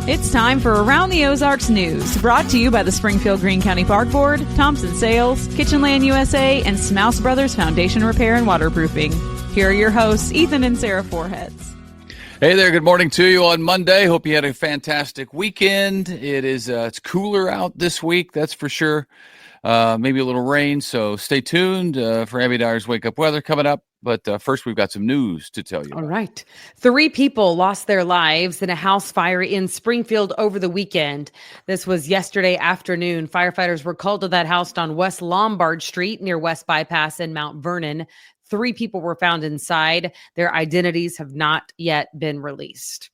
It's time for Around the Ozarks News, brought to you by the Springfield Greene County Park Board, Thompson Sales, Kitchenland USA, and Smouse Brothers Foundation Repair and Waterproofing. Here are your hosts, Ethan and Sarah Foreheads. Hey there, good morning to you on Monday. Hope you had a fantastic weekend. It's cooler out this week, that's for sure. Maybe a little rain, so stay tuned for Abby Dyer's Wake Up Weather coming up. But first, we've got some news to tell you about. All right. 3 people lost their lives in a house fire in Springfield over the weekend. This was yesterday afternoon. Firefighters were called to that house on West Lombard Street near West Bypass in Mount Vernon. 3 people were found inside. Their identities have not yet been released.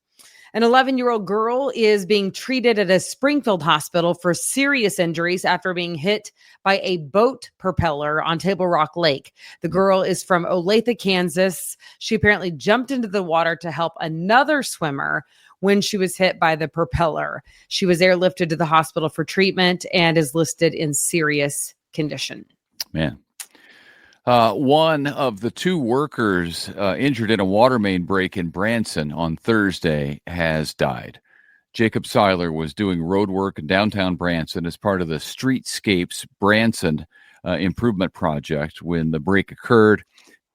An 11-year-old girl is being treated at a Springfield hospital for serious injuries after being hit by a boat propeller on Table Rock Lake. The girl is from Olathe, Kansas. She apparently jumped into the water to help another swimmer when she was hit by the propeller. She was airlifted to the hospital for treatment and is listed in serious condition. Man. One of the 2 workers injured in a water main break in Branson on Thursday has died. Jacob Seiler was doing road work in downtown Branson as part of the Streetscapes Branson improvement project when the break occurred,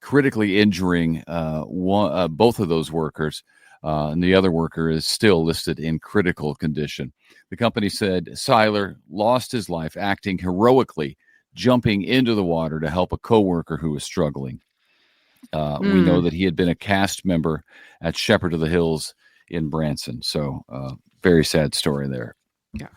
critically injuring both of those workers. And the other worker is still listed in critical condition. The company said Seiler lost his life acting heroically, jumping into the water to help a coworker who was struggling. We know that he had been a cast member at Shepherd of the Hills in Branson. So very sad story there. Yeah.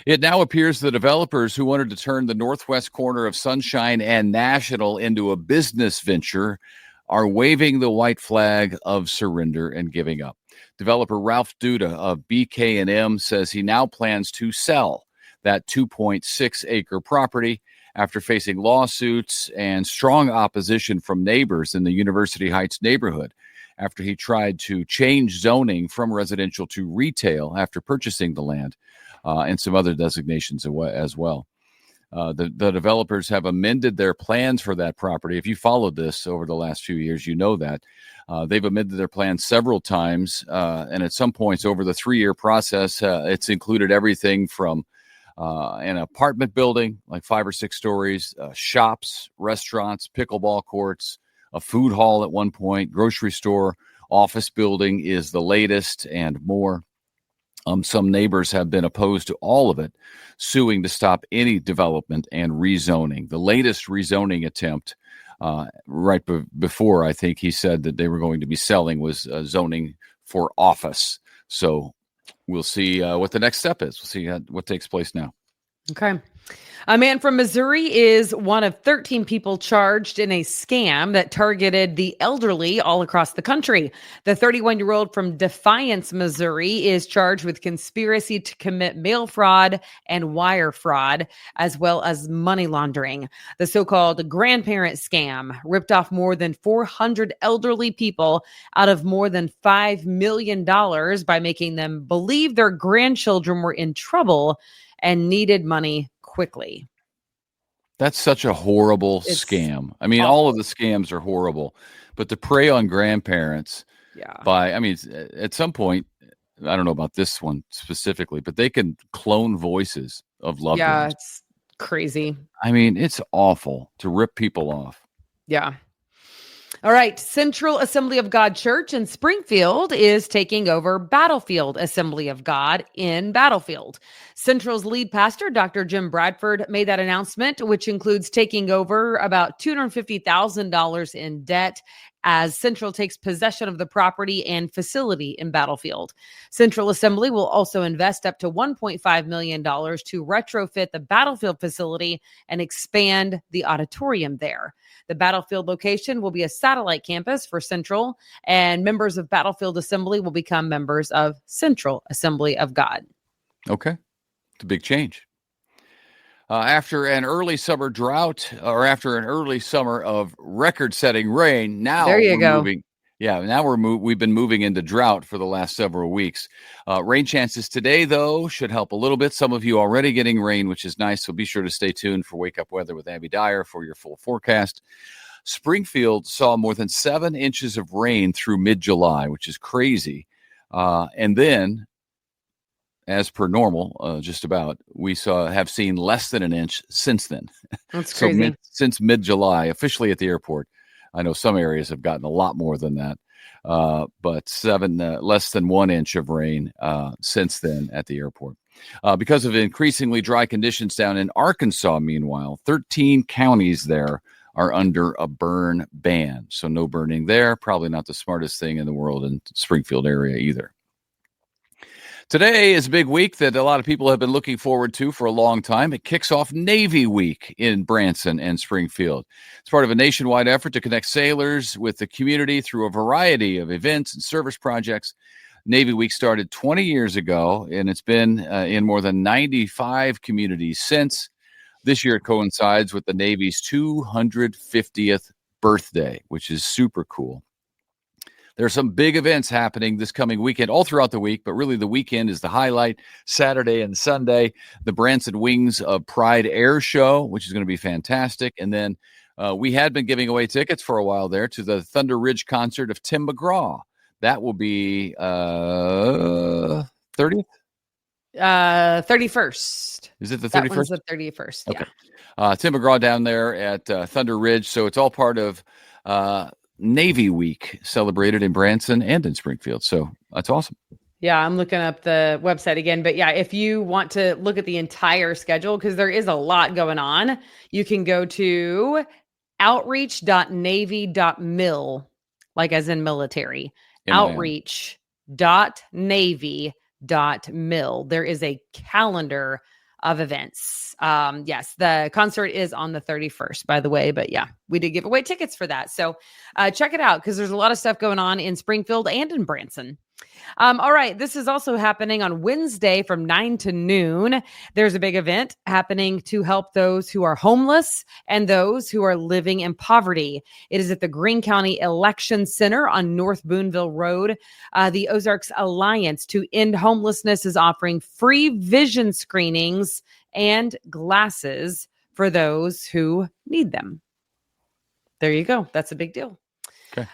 It now appears the developers who wanted to turn the northwest corner of Sunshine and National into a business venture are waving the white flag of surrender and giving up. Developer Ralph Duda of BK&M says he now plans to sell that 2.6-acre property after facing lawsuits and strong opposition from neighbors in the University Heights neighborhood after he tried to change zoning from residential to retail after purchasing the land and some other designations as well. The developers have amended their plans for that property. If you followed this over the last few years, you know that. They've amended their plans several times, and at some points over the 3-year process, it's included everything from an apartment building, like 5 or 6 stories, shops, restaurants, pickleball courts, a food hall at one point, grocery store, office building is the latest, and more. Some neighbors have been opposed to all of it, suing to stop any development and rezoning. The latest rezoning attempt, before I think he said that they were going to be selling, was zoning for office. So we'll see what the next step is. We'll see what takes place now. Okay. A man from Missouri is one of 13 people charged in a scam that targeted the elderly all across the country. The 31-year-old from Defiance, Missouri, is charged with conspiracy to commit mail fraud and wire fraud, as well as money laundering. The so-called grandparent scam ripped off more than 400 elderly people out of more than $5 million by making them believe their grandchildren were in trouble and needed money quickly. That's such a horrible scam. I mean, all of the scams are horrible, but to prey on grandparents at some point, I don't know about this one specifically, but they can clone voices of loved ones. Yeah, it's crazy. I mean, it's awful to rip people off. Yeah. All right. Central Assembly of God Church in Springfield is taking over Battlefield Assembly of God in Battlefield. Central's lead pastor, Dr. Jim Bradford, made that announcement, which includes taking over about $250,000 in debt as Central takes possession of the property and facility in Battlefield. Central Assembly will also invest up to $1.5 million to retrofit the Battlefield facility and expand the auditorium there. The Battlefield location will be a satellite campus for Central, and members of Battlefield Assembly will become members of Central Assembly of God. Okay. It's a big change. After an early summer drought, or after an early summer of record-setting rain, now there you go. We've been moving into drought for the last several weeks. Rain chances today, though, should help a little bit. Some of you already getting rain, which is nice. So be sure to stay tuned for Wake Up Weather with Abby Dyer for your full forecast. Springfield saw more than 7 inches of rain through mid-July, which is crazy. And then as per normal, just about, we have seen less than an inch since then. That's So crazy. since mid-July, officially at the airport. I know some areas have gotten a lot more than that, but less than 1 inch of rain since then at the airport. Because of increasingly dry conditions down in Arkansas, meanwhile, 13 counties there are under a burn ban. So no burning there. Probably not the smartest thing in the world in Springfield area either. Today is a big week that a lot of people have been looking forward to for a long time. It kicks off Navy Week in Branson and Springfield. It's part of a nationwide effort to connect sailors with the community through a variety of events and service projects. Navy Week started 20 years ago, and it's been in more than 95 communities since. This year it coincides with the Navy's 250th birthday, which is super cool. There are some big events happening this coming weekend, all throughout the week, but really the weekend is the highlight. Saturday and Sunday, the Branson Wings of Pride Air Show, which is going to be fantastic. And then we had been giving away tickets for a while there to the Thunder Ridge concert of Tim McGraw. That will be 30th? 31st. Is it the 31st? That one's the 31st, okay. Yeah. Tim McGraw down there at Thunder Ridge. So it's all part of Navy Week celebrated in Branson and in Springfield. So that's awesome. Yeah, I'm looking up the website again. But yeah, if you want to look at the entire schedule, because there is a lot going on, you can go to outreach.navy.mil, like as in military. Outreach.navy.mil. There is a calendar of events. Yes, the concert is on the 31st, by the way, but yeah, we did give away tickets for that. So check it out because there's a lot of stuff going on in Springfield and in Branson. All right. This is also happening on Wednesday from 9 to noon. There's a big event happening to help those who are homeless and those who are living in poverty. It is at the Greene County Election Center on North Boonville Road. The Ozarks Alliance to End Homelessness is offering free vision screenings and glasses for those who need them. There you go. That's a big deal. Okay.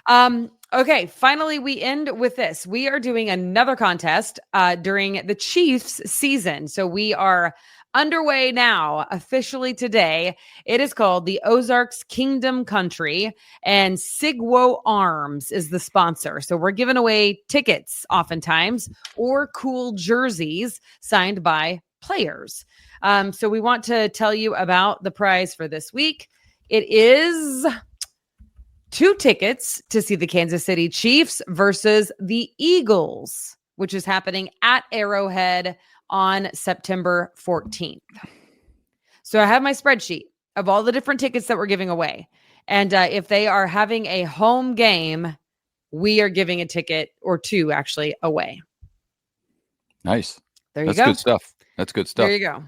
Okay. Finally, we end with this. We are doing another contest during the Chiefs season. So we are underway now, officially today. It is called the Ozarks Kingdom Country, and Sigwo Arms is the sponsor. So we're giving away tickets oftentimes or cool jerseys signed by players. So we want to tell you about the prize for this week. It is 2 tickets to see the Kansas City Chiefs versus the Eagles, which is happening at Arrowhead on September 14th. So I have my spreadsheet of all the different tickets that we're giving away. And if they are having a home game, we are giving a ticket or 2 actually away. Nice. There you That's go. good stuff. That's good stuff. There you go.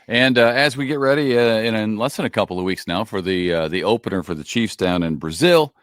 And as we get ready in less than a couple of weeks now for the opener for the Chiefs down in Brazil,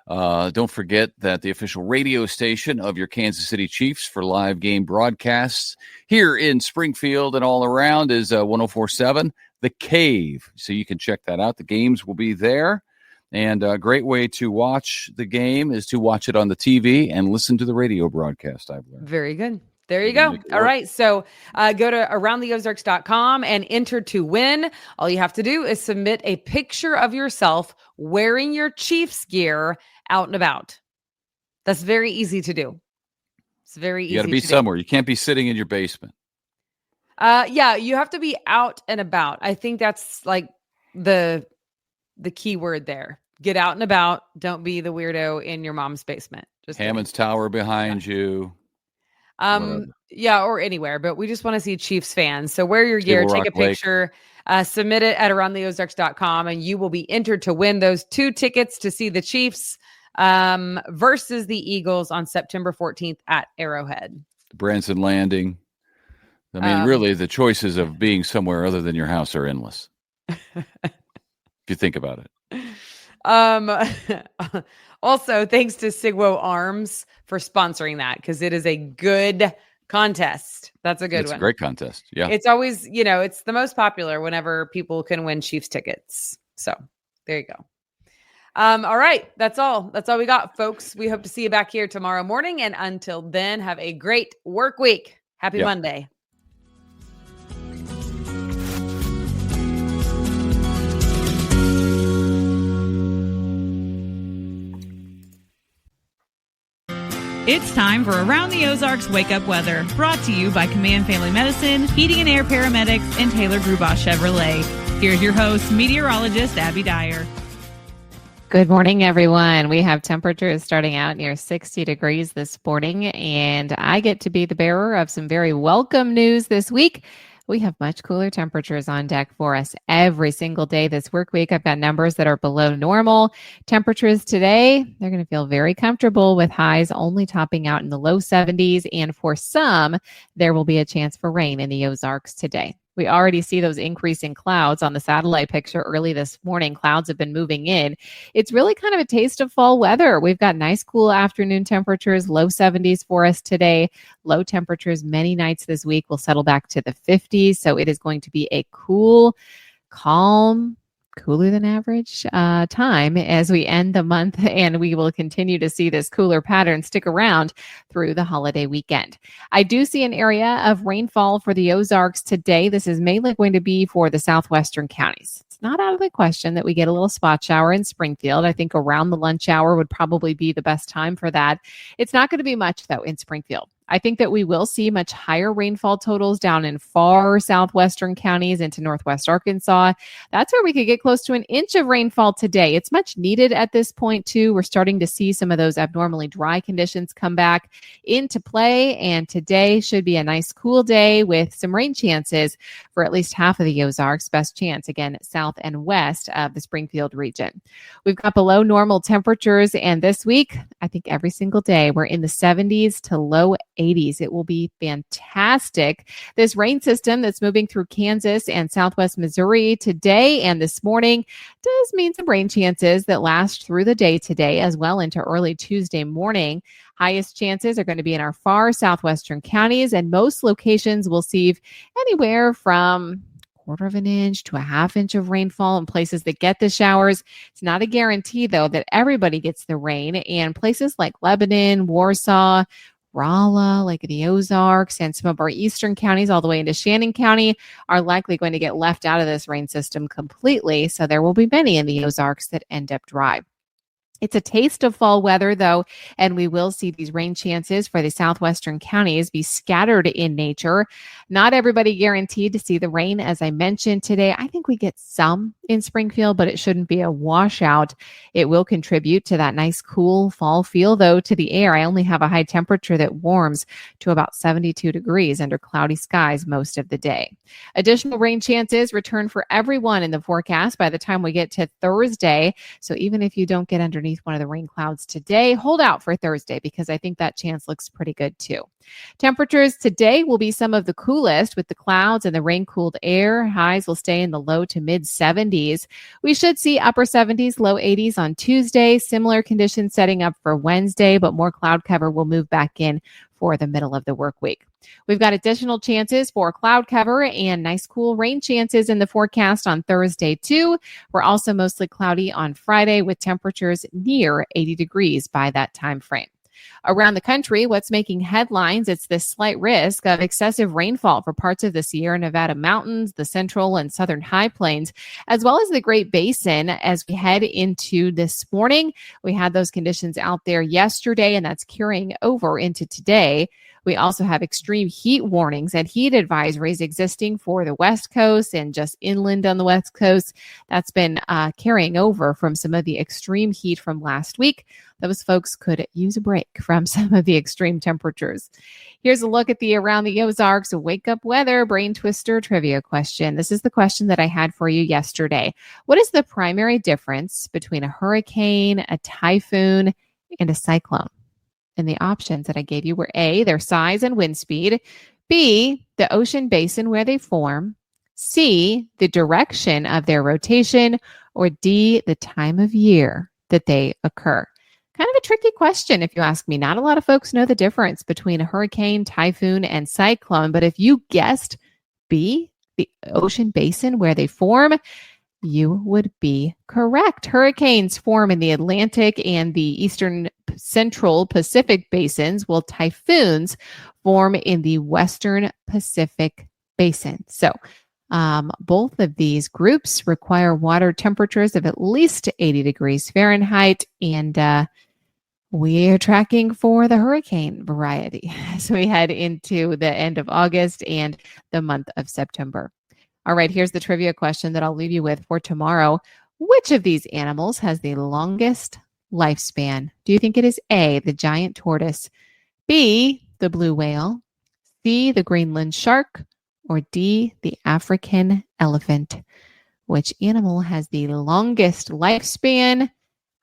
don't forget that the official radio station of your Kansas City Chiefs for live game broadcasts here in Springfield and all around is 104.7 The Cave. So you can check that out. The games will be there. And a great way to watch the game is to watch it on the TV and listen to the radio broadcast, I've learned. Very good. There you go. All right. So go to aroundtheozarks.com and enter to win. All you have to do is submit a picture of yourself wearing your Chiefs gear out and about. That's very easy to do. It's very easy. You got to be somewhere. You can't be sitting in your basement. Yeah, you have to be out and about. I think that's like the key word there. Get out and about. Don't be the weirdo in your mom's basement. Just Hammond's Tower behind you. Yeah, or anywhere, but we just want to see Chiefs fans. So wear your gear, take a picture, submit it at aroundtheozarks.com, and you will be entered to win those 2 tickets to see the Chiefs versus the Eagles on September 14th at Arrowhead. Branson Landing. I mean, really, the choices of being somewhere other than your house are endless. If you think about it. Also, thanks to Sigwo Arms for sponsoring that, because it is a good contest. That's a good one. It's a great contest. Yeah. It's always, it's the most popular whenever people can win Chiefs tickets. So there you go. All right. That's all. That's all we got, folks. We hope to see you back here tomorrow morning. And until then, have a great work week. Happy Monday. It's time for Around the Ozarks Wake Up Weather, brought to you by Command Family Medicine, Heating and Air Paramedics, and Taylor Grubosh Chevrolet. Here's your host, meteorologist Abby Dyer. Good morning, everyone. We have temperatures starting out near 60 degrees this morning, and I get to be the bearer of some very welcome news this week. We have much cooler temperatures on deck for us every single day this work week. I've got numbers that are below normal. Temperatures today, they're going to feel very comfortable with highs only topping out in the low 70s. And for some, there will be a chance for rain in the Ozarks today. We already see those increasing clouds on the satellite picture early this morning. Clouds have been moving in. It's really kind of a taste of fall weather. We've got nice cool afternoon temperatures, low 70s for us today. Low temperatures many nights this week will settle back to the 50s. So it is going to be a cool, calm, cooler than average time as we end the month, and we will continue to see this cooler pattern stick around through the holiday weekend. I do see an area of rainfall for the Ozarks today. This is mainly going to be for the southwestern counties. It's not out of the question that we get a little spot shower in Springfield. I think around the lunch hour would probably be the best time for that. It's not going to be much, though, in Springfield. I think that we will see much higher rainfall totals down in far southwestern counties into northwest Arkansas. That's where we could get close to an inch of rainfall today. It's much needed at this point, too. We're starting to see some of those abnormally dry conditions come back into play, and today should be a nice cool day with some rain chances for at least half of the Ozarks. Best chance, again, south and west of the Springfield region. We've got below normal temperatures, and this week, I think every single day, we're in the 70s to low 80s. It will be fantastic. This rain system that's moving through Kansas and southwest Missouri today and this morning does mean some rain chances that last through the day today as well into early Tuesday morning. Highest chances are going to be in our far southwestern counties, and most locations will see anywhere from quarter of an inch to a half inch of rainfall in places that get the showers. It's not a guarantee, though, that everybody gets the rain, and places like Lebanon, Warsaw, Rolla, like the Ozarks, and some of our eastern counties all the way into Shannon County are likely going to get left out of this rain system completely. So there will be many in the Ozarks that end up dry. It's a taste of fall weather, though, and we will see these rain chances for the southwestern counties be scattered in nature. Not everybody guaranteed to see the rain, as I mentioned today. I think we get some in Springfield, but it shouldn't be a washout. It will contribute to that nice, cool fall feel, though, to the air. I only have a high temperature that warms to about 72 degrees under cloudy skies most of the day. Additional rain chances return for everyone in the forecast by the time we get to Thursday. So even if you don't get underneath one of the rain clouds today, hold out for Thursday because I think that chance looks pretty good too. Temperatures today will be some of the coolest with the clouds and the rain-cooled air. Highs will stay in the low to mid 70s. We should see upper 70s, low 80s on Tuesday. Similar conditions setting up for Wednesday, but more cloud cover will move back in for the middle of the work week. We've got additional chances for cloud cover and nice cool rain chances in the forecast on Thursday too. We're also mostly cloudy on Friday with temperatures near 80 degrees by that time frame. Around the country, what's making headlines, it's this slight risk of excessive rainfall for parts of the Sierra Nevada mountains, the central and southern high plains, as well as the Great Basin as we head into this morning. We had those conditions out there yesterday, and that's carrying over into today. We also have extreme heat warnings and heat advisories existing for the West Coast and just inland on the West Coast. That's been carrying over from some of the extreme heat from last week. Those folks could use a break from some of the extreme temperatures. Here's a look at the Around the Ozarks Wake Up Weather Brain Twister Trivia question. This is the question that I had for you yesterday. What is the primary difference between a hurricane, a typhoon, and a cyclone? And the options that I gave you were A, their size and wind speed, B, the ocean basin where they form, C, the direction of their rotation, or D, the time of year that they occur. Kind of a tricky question, if you ask me. Not a lot of folks know the difference between a hurricane, typhoon, and cyclone. But if you guessed B, the ocean basin where they form, you would be correct. Hurricanes form in the Atlantic and the eastern central Pacific basins, while typhoons form in the western Pacific basin. So both of these groups require water temperatures of at least 80 degrees Fahrenheit. And we're tracking for the hurricane variety as we head into the end of August and the month of September. All right, here's the trivia question that I'll leave you with for tomorrow. Which of these animals has the longest lifespan? Do you think it is A, the giant tortoise, B, the blue whale, C, the Greenland shark, or D, the African elephant? Which animal has the longest lifespan?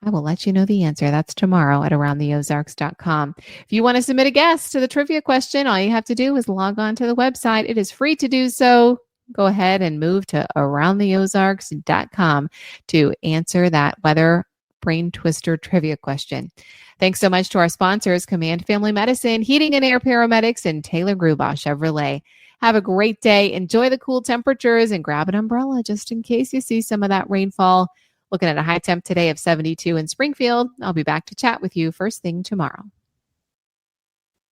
I will let you know the answer. That's tomorrow at aroundtheozarks.com. If you want to submit a guess to the trivia question, all you have to do is log on to the website. It is free to do so. Go ahead and move to aroundtheozarks.com to answer that weather brain twister trivia question. Thanks so much to our sponsors, Command Family Medicine, Heating and Air Paramedics, and Taylor Grubaugh Chevrolet. Have a great day. Enjoy the cool temperatures and grab an umbrella just in case you see some of that rainfall. Looking at a high temp today of 72 in Springfield. I'll be back to chat with you first thing tomorrow.